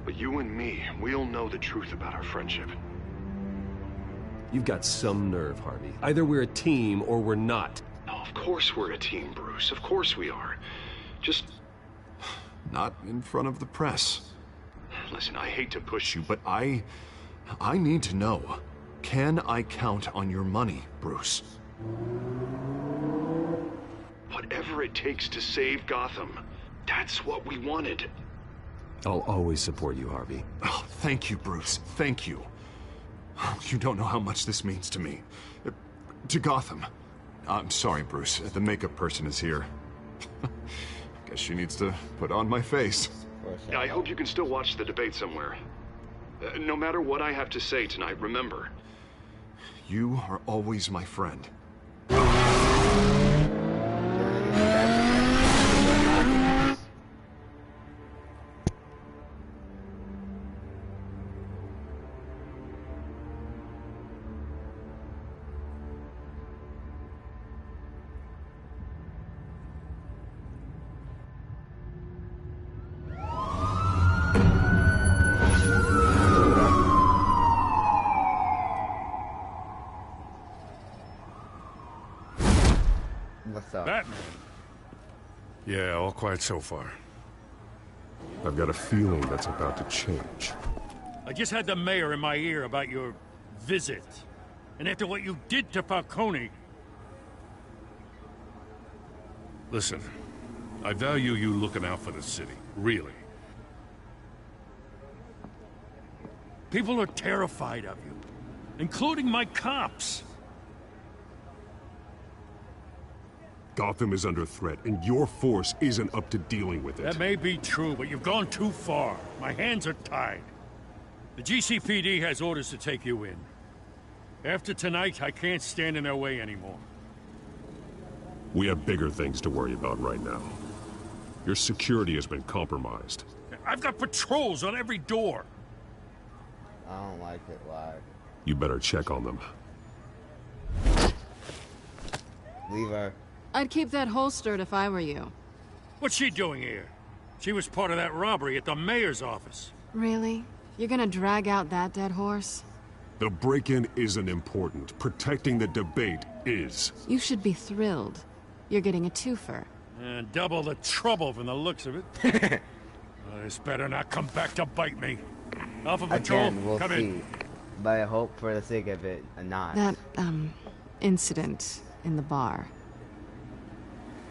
but you and me, we'll know the truth about our friendship. You've got some nerve, Harvey. Either we're a team or we're not. No, of course we're a team, Bruce. Of course we are. Just... not in front of the press. Listen, I hate to push you, but I need to know. Can I count on your money, Bruce? Whatever it takes to save Gotham. That's what we wanted. I'll always support you, Harvey. Oh, thank you, Bruce. Thank you. You don't know how much this means to me. To Gotham. I'm sorry, Bruce. The makeup person is here. Guess she needs to put on my face. I hope you can still watch the debate somewhere. No matter what I have to say tonight, remember, you are always my friend. What's up? Batman? Yeah, all quiet so far. I've got a feeling that's about to change. I just had the mayor in my ear about your visit. And after what you did to Falcone... Listen, I value you looking out for the city, really. People are terrified of you, including my cops. Gotham is under threat, and your force isn't up to dealing with it. That may be true, but you've gone too far. My hands are tied. The GCPD has orders to take you in. After tonight, I can't stand in their way anymore. We have bigger things to worry about right now. Your security has been compromised. I've got patrols on every door. I don't like it live. You better check on them. Leave her. I'd keep that holstered if I were you. What's she doing here? She was part of that robbery at the mayor's office. Really? You're gonna drag out that dead horse? The break-in isn't important. Protecting the debate is. You should be thrilled. You're getting a twofer. And double the trouble from the looks of it. Well, this better not come back to bite me. Alpha Patrol, Again, we'll come see. in. But I hope for the sake of it, not. That, incident in the bar.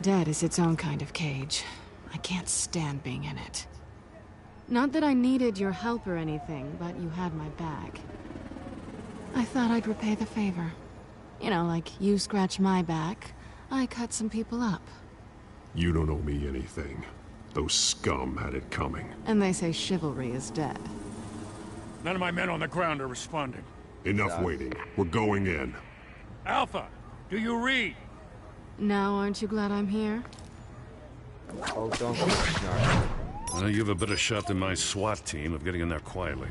Dead is its own kind of cage. I can't stand being in it. Not that I needed your help or anything, but you had my back. I thought I'd repay the favor. You know, like you scratch my back, I cut some people up. You don't owe me anything. Those scum had it coming. And they say chivalry is dead. None of my men on the ground are responding. Enough waiting. We're going in. Alpha, do you read? Now aren't you glad I'm here? Oh, don't be snarky. Well, you have a better shot than my SWAT team of getting in there quietly.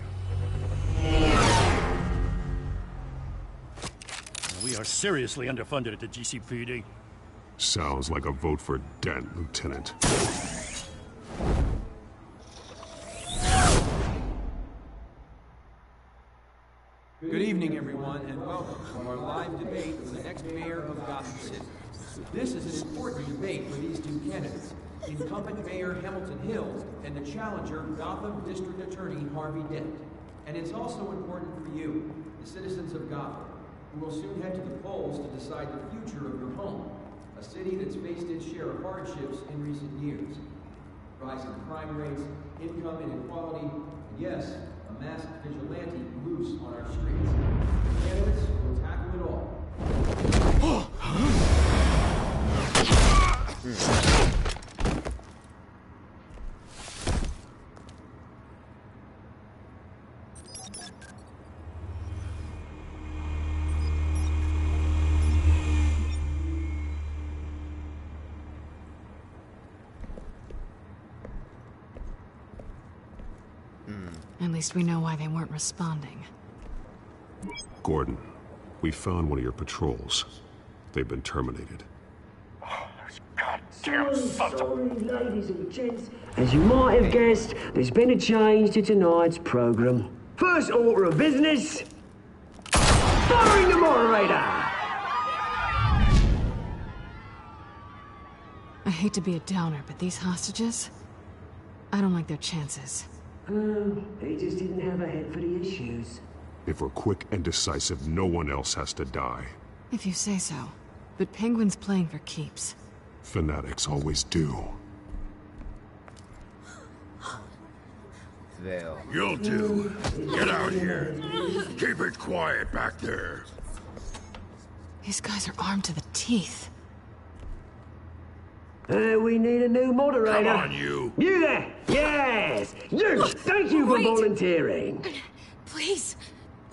We are seriously underfunded at the GCPD. Sounds like a vote for Dent, Lieutenant. Good evening, everyone, and welcome to our live debate for the next mayor of Gotham City. This is an important debate for these two candidates, incumbent Mayor Hamilton Hills and the challenger Gotham District Attorney Harvey Dent. And it's also important for you, the citizens of Gotham, who will soon head to the polls to decide the future of your home, a city that's faced its share of hardships in recent years. Rising crime rates, income inequality, and yes, a masked vigilante loose on our streets. The candidates will tackle it all. At least we know why they weren't responding. Gordon, we found one of your patrols. They've been terminated. Sorry, ladies and gents. As you might have guessed, there's been a change to tonight's program. First order of business, firing the moderator! I hate to be a downer, but these hostages, I don't like their chances. He just didn't have a head for the issues. If we're quick and decisive, no one else has to die. If you say so. But Penguin's playing for keeps. Fanatics always do. Veil. You'll do. Get out here. Keep it quiet back there. These guys are armed to the teeth. We need a new moderator. Come on, you. You there! Yes! You! Thank you for Wait. volunteering. Please,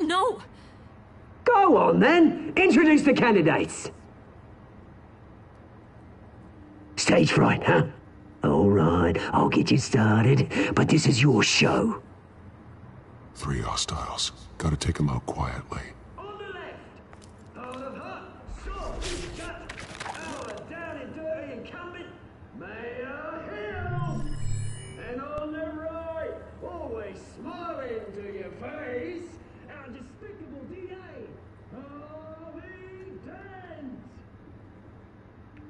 no. Go on, then. Introduce the candidates. Stage fright, huh? All right, I'll get you started, but this is your show. 3 hostiles. Gotta take them out quietly. On the left, out of hot, soft, shut, our down and dirty incumbent, Mayor Hill. And on the right, always smiling to your face, our despicable DA, Harvey Dent.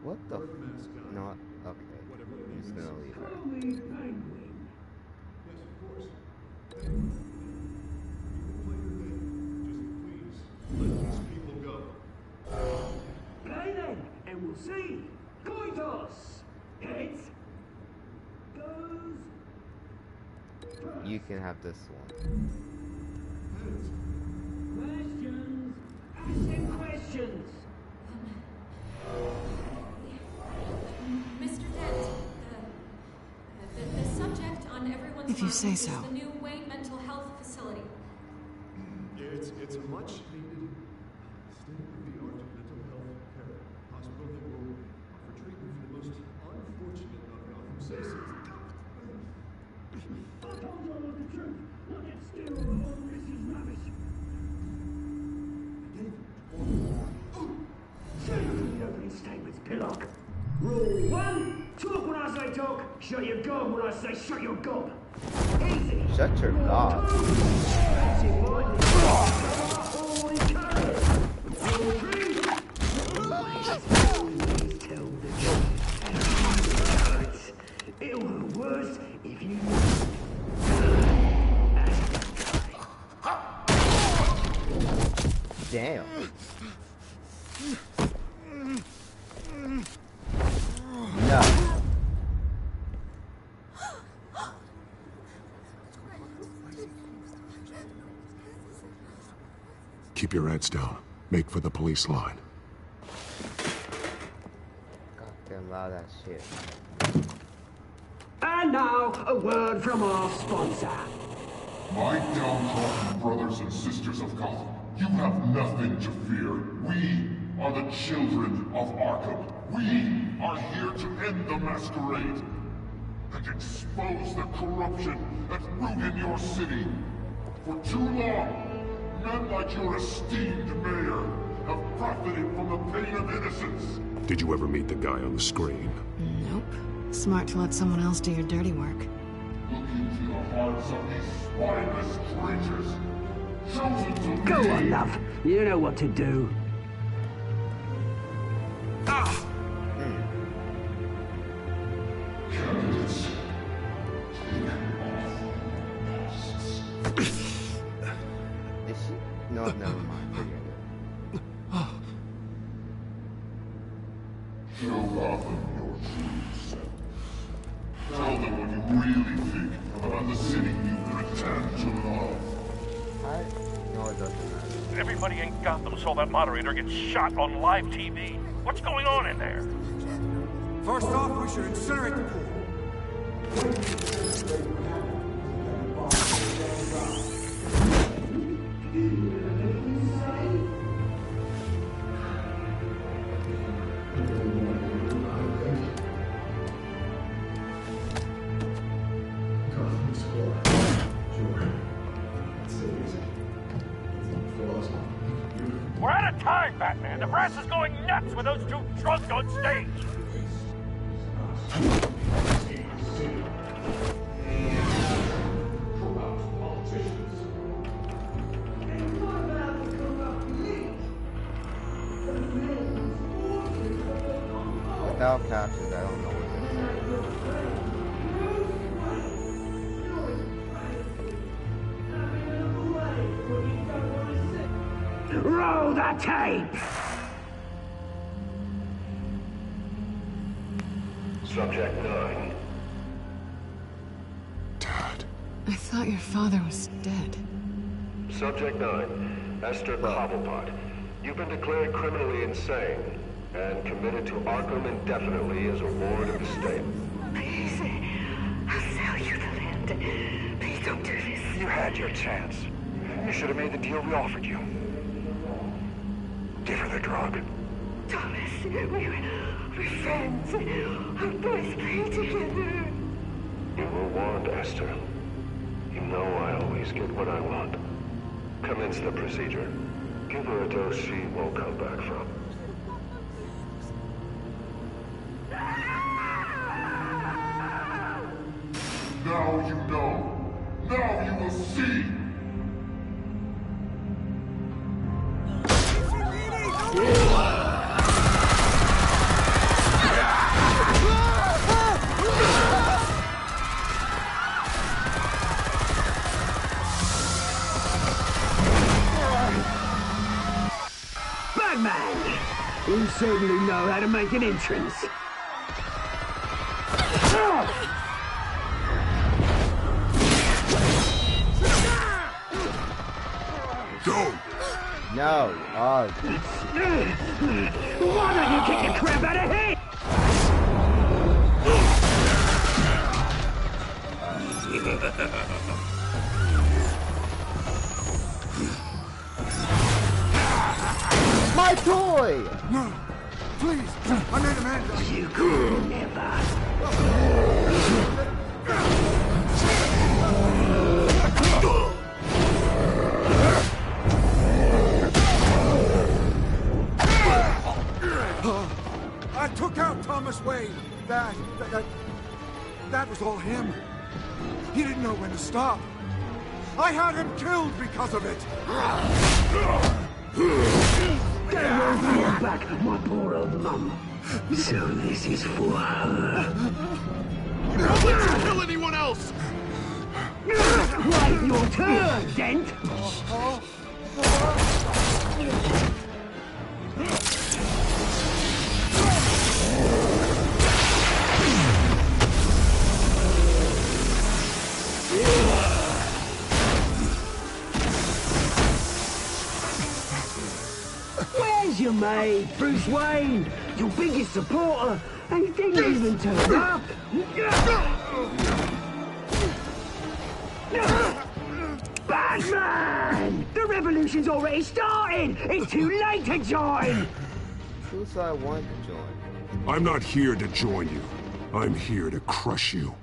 What the? No. Okay. I'm just gonna leave her. Play then, and we'll see. Coin toss. Heads. Goes. You can have this one. Questions. Asking questions. Mr. Dent, the subject on everyone's If you say mind so. is the new Wayne Mental Health Facility. It's a much needed state-of-the-art mental health care hospital that will offer treatment for the most unfortunate of Gotham citizens. I told you all of the truth. Not get steer over all this is rubbish. Say the opening statements, Pillock. Rule 1, talk when I say talk, shut your gob when I say shut your gob. Easy. Shut your gob. That's it, boy. All encouraged. Rule 3, always tell the truth. It'll hurt worse if you... Damn. No. Keep your heads down. Make for the police line. Goddamn loud that shit. And now, a word from our sponsor. My downtrodden brothers and sisters of Gotham, you have nothing to fear. We are the children of Arkham. We are here to end the masquerade and expose the corruption that's rooted in your city. For too long, men like your esteemed mayor have profited from the pain of innocence. Did you ever meet the guy on the screen? Nope. Smart to let someone else do your dirty work. Look into the hearts of these spineless creatures, chosen to Go lead. on, love. You know what to do. Ah! Candidates, take off. Is she? No, never mind. Forget it. Show Gotham your true self. Tell them what you really think about the city you pretend to love. No, it doesn't matter. Everybody in Gotham saw that moderator get shot on live TV. What's going on in there? First off, we should incinerate the pool. We're out of time, Batman. The press is going nuts with those two drunks on stage. Without captions, I don't know what Roll the tape! Subject 9. I thought your father was dead. Subject 9, Esther Cobblepot. You've been declared criminally insane and committed to Arkham indefinitely as a ward of the state. Please, I'll sell you the land. Please don't do this. You had your chance. You should have made the deal we offered you. Give her the drug. Thomas, we're friends. Our boys play together. You were warned, Esther. You know I always get what I want. Commence the procedure. Give her a dose she won't come back from. Now you know. Now you will see. certainly know how to make an entrance. Go! No. Oh. Why don't you kick the crap out of him? My toy! No, please, I made a man. You could never. I took out Thomas Wayne. That was all him. He didn't know when to stop. I had him killed because of it. They won't bring back my poor old mum. So this is for her. Don't let you kill anyone else! Wait your turn, Dent! Where's your mate, Bruce Wayne? Your biggest supporter, and he didn't even turn up. Batman! The revolution's already started! It's too late to join! Who's I want to join? I'm not here to join you. I'm here to crush you.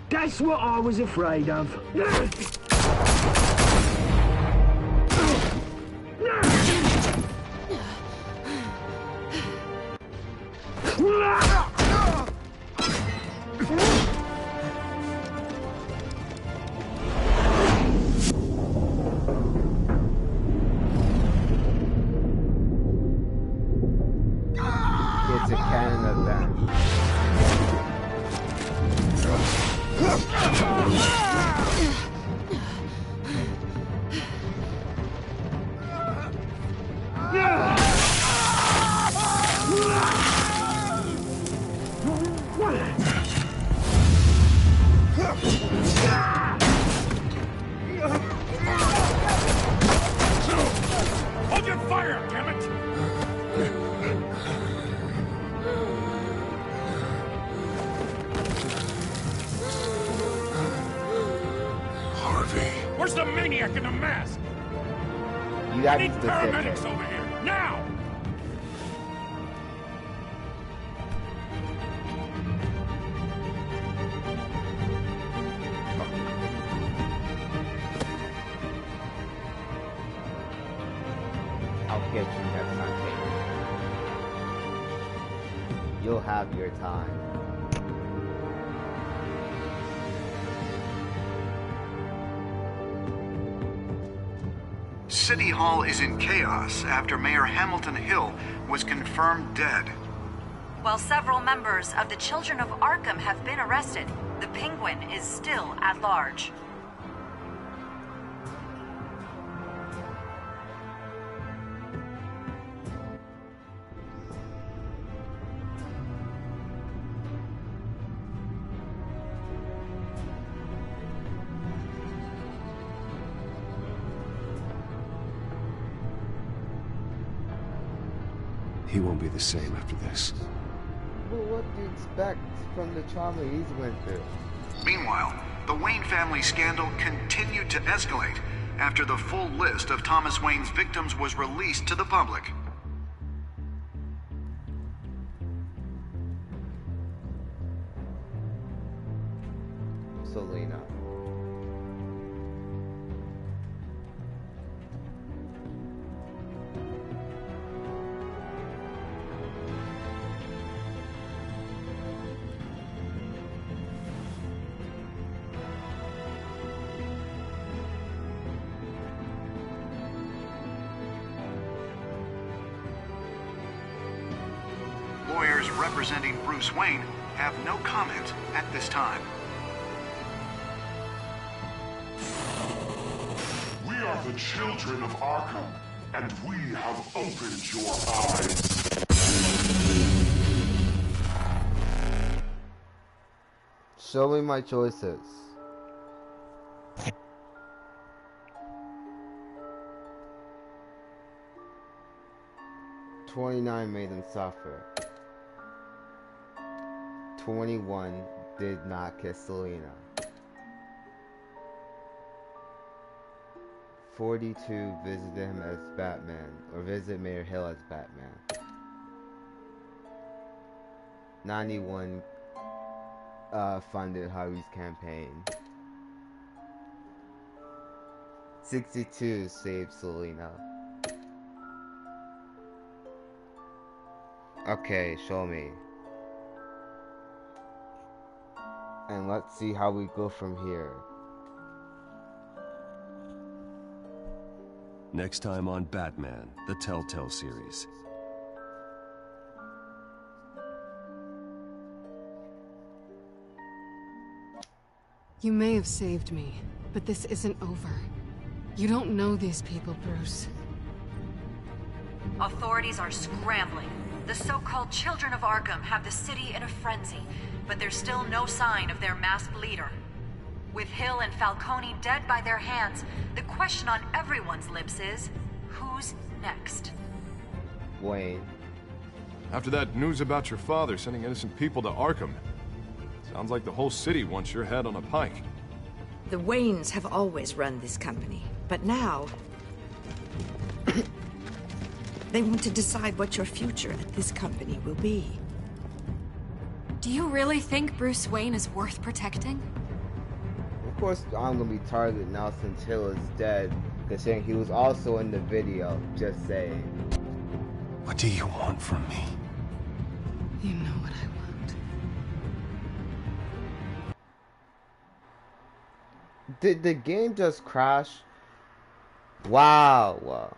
That's what I was afraid of. It's a cannon event. Hold your fire, damn it! Where's the maniac in the mask? You got I need to specific. paramedics over here, now! I'll get you next time, Taylor. You'll have your time. City Hall is in chaos after Mayor Hamilton Hill was confirmed dead. While several members of the Children of Arkham have been arrested, the Penguin is still at large. He won't be the same after this. Well, what do you expect from the trauma he's went through? Meanwhile, the Wayne family scandal continued to escalate after the full list of Thomas Wayne's victims was released to the public. Selena. Lawyers representing Bruce Wayne have no comment at this time. We are the children of Arkham, and we have opened your eyes. Show me my choices. $29 made him suffer. 21 did not kiss Selena. 42 visited him as Batman, or visited Mayor Hill as Batman. 91 funded Harvey's campaign. 62 saved Selena. Okay, show me. And let's see how we go from here. Next time on Batman, the Telltale series. You may have saved me, but this isn't over. You don't know these people, Bruce. Authorities are scrambling. The so-called Children of Arkham have the city in a frenzy, but there's still no sign of their masked leader. With Hill and Falcone dead by their hands, the question on everyone's lips is, who's next? Wayne. After that news about your father sending innocent people to Arkham, sounds like the whole city wants your head on a pike. The Waynes have always run this company, but now they want to decide what your future at this company will be. Do you really think Bruce Wayne is worth protecting? Of course, I'm gonna be targeted now since Hill is dead, considering he was also in the video. Just saying. What do you want from me? You know what I want. Did the game just crash? Wow.